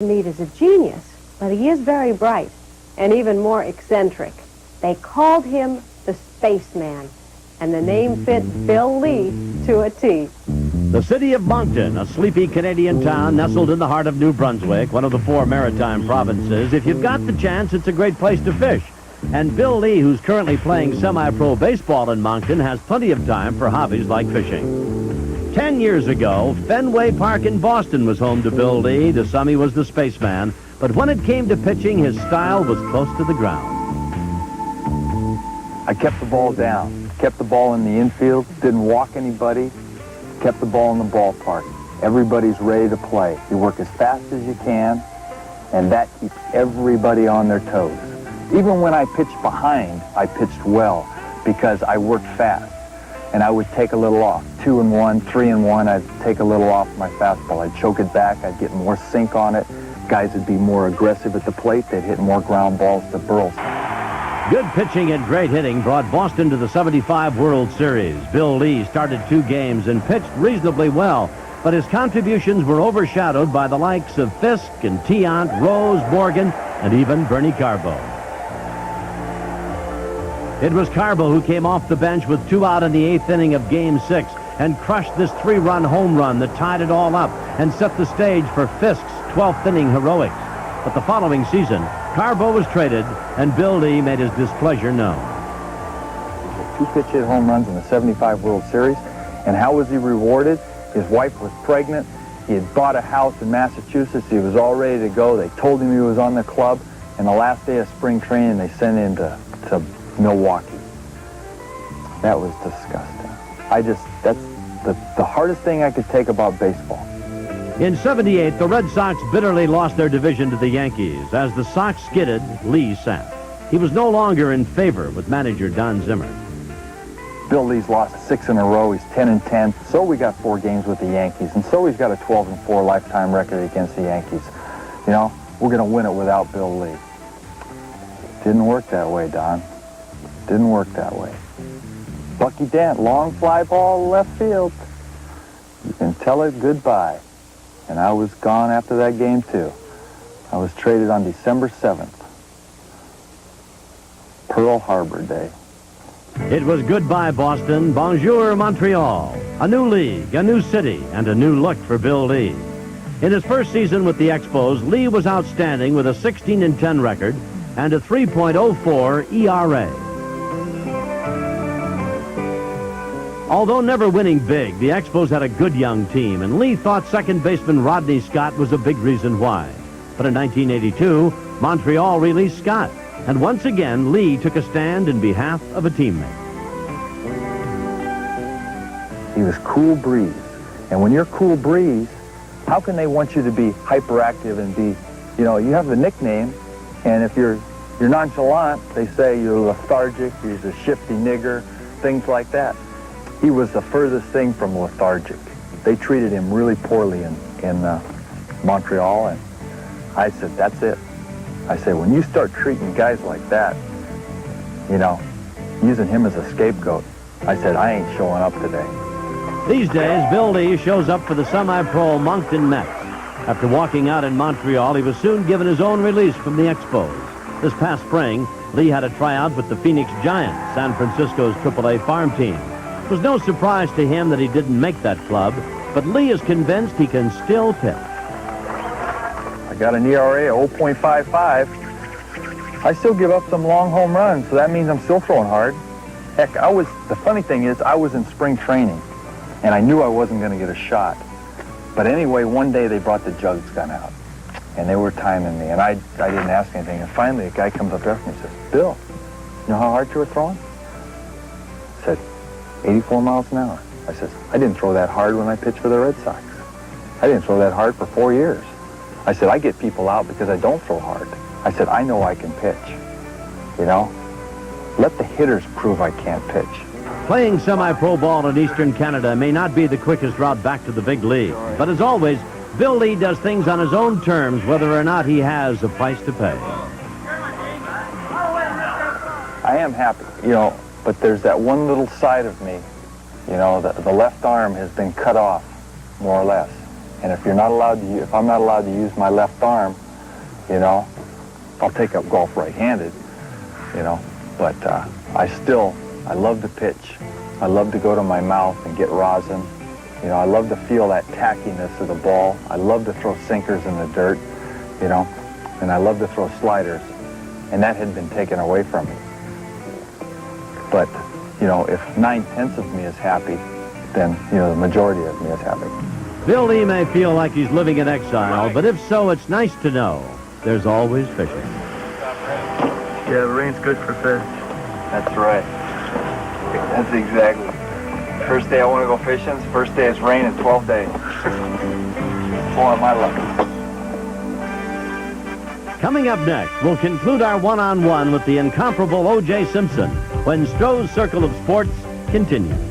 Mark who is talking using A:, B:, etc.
A: Meade is a genius, but he is very bright and even more eccentric. They called him the Spaceman, and the name fit Bill Lee to a T.
B: The city of Moncton, a sleepy Canadian town nestled in the heart of New Brunswick, one of the 4 maritime provinces. If you've got the chance, it's a great place to fish. And Bill Lee, who's currently playing semi-pro baseball in Moncton, has plenty of time for hobbies like fishing. 10 years ago, Fenway Park in Boston was home to Bill Lee. To some, he was the Spaceman. But when it came to pitching, his style was close to the ground.
C: I kept the ball down, kept the ball in the infield, didn't walk anybody, kept the ball in the ballpark. Everybody's ready to play. You work as fast as you can, and that keeps everybody on their toes. Even when I pitched behind, I pitched well because I worked fast. And I would take a little off. 2 and 1, 3 and 1, I'd take a little off my fastball. I'd choke it back, I'd get more sink on it. Guys would be more aggressive at the plate, they'd hit more ground balls to Burles.
B: Good pitching and great hitting brought Boston to the '75 World Series. Bill Lee started 2 games and pitched reasonably well, but his contributions were overshadowed by the likes of Fisk and Tiant, Rose, Morgan, and even Bernie Carbo. It was Carbo who came off the bench with 2 out in the 8th inning of Game 6 and crushed this 3-run home run that tied it all up and set the stage for Fisk's 12th inning heroics. But the following season, Carbo was traded, and Bill Lee made his displeasure known.
C: 2 pitch-hit home runs in the '75 World Series, and how was he rewarded? His wife was pregnant. He had bought a house in Massachusetts. He was all ready to go. They told him he was on the club, and the last day of spring training, they sent him to Milwaukee. That was disgusting. That's the hardest thing I could take about baseball.
B: In '78, the Red Sox bitterly lost their division to the Yankees. As the Sox skidded, Lee sat. He was no longer in favor with manager Don Zimmer.
C: Bill Lee's lost 6 in a row. He's 10 and 10. So we got 4 games with the Yankees, and so he's got a 12 and 4 lifetime record against the Yankees. You know, we're going to win it without Bill Lee. Didn't work that way, Don. Didn't work that way. Bucky Dent, long fly ball left field. You can tell it goodbye. And I was gone after that game, too. I was traded on December 7th. Pearl Harbor Day.
B: It was goodbye, Boston. Bonjour, Montreal. A new league, a new city, and a new look for Bill Lee. In his first season with the Expos, Lee was outstanding with a 16-10 record and a 3.04 ERA. Although never winning big, the Expos had a good young team, and Lee thought second baseman Rodney Scott was a big reason why. But in 1982, Montreal released Scott, and once again, Lee took a stand in behalf of a teammate.
C: He was cool breeze, and when you're cool breeze, how can they want you to be hyperactive and be, you know, you have the nickname, and if you're nonchalant, they say you're lethargic, you're a shifty nigger, things like that. He was the furthest thing from lethargic. They treated him really poorly in Montreal, and I said, that's it. I said, when you start treating guys like that, you know, using him as a scapegoat, I said, I ain't showing up today.
B: These days, Bill Lee shows up for the semi-pro Moncton Mets. After walking out in Montreal, he was soon given his own release from the Expos. This past spring, Lee had a tryout with the Phoenix Giants, San Francisco's AAA farm team. It was no surprise to him that he didn't make that club, but Lee is convinced he can still pitch.
C: I got an ERA of 0.55. I still give up some long home runs, so that means I'm still throwing hard. Heck, the funny thing is, I was in spring training, and I knew I wasn't going to get a shot. But anyway, one day they brought the jugs gun out, and they were timing me, and I didn't ask anything. And finally, a guy comes up after me and says, Bill, you know how hard you were throwing? I said, 84 miles an hour. I said, I didn't throw that hard when I pitched for the Red Sox. I didn't throw that hard for 4 years. I said, I get people out because I don't throw hard. I said, I know I can pitch. You know? Let the hitters prove I can't pitch.
B: Playing semi-pro ball in Eastern Canada may not be the quickest route back to the big league. But as always, Bill Lee does things on his own terms, whether or not he has a price to pay.
C: I am happy, you know, but there's that one little side of me, you know, the left arm has been cut off, more or less. And if you're not allowed to, if I'm not allowed to use my left arm, you know, I'll take up golf right-handed, you know. But I love to pitch. I love to go to my mouth and get rosin. You know, I love to feel that tackiness of the ball. I love to throw sinkers in the dirt, you know, and I love to throw sliders. And that had been taken away from me. But, you know, if 9/10 of me is happy, then, you know, the majority of me is happy.
B: Bill Lee may feel like he's living in exile, but if so, it's nice to know there's always fishing.
D: Yeah, the rain's good for fish.
C: That's right. That's exactly. First day I want to go fishing, first day it's rain in 12 days. Boy, my luck.
B: Coming up next, we'll conclude our one-on-one with the incomparable O.J. Simpson when Strohs' Circle of Sports continues.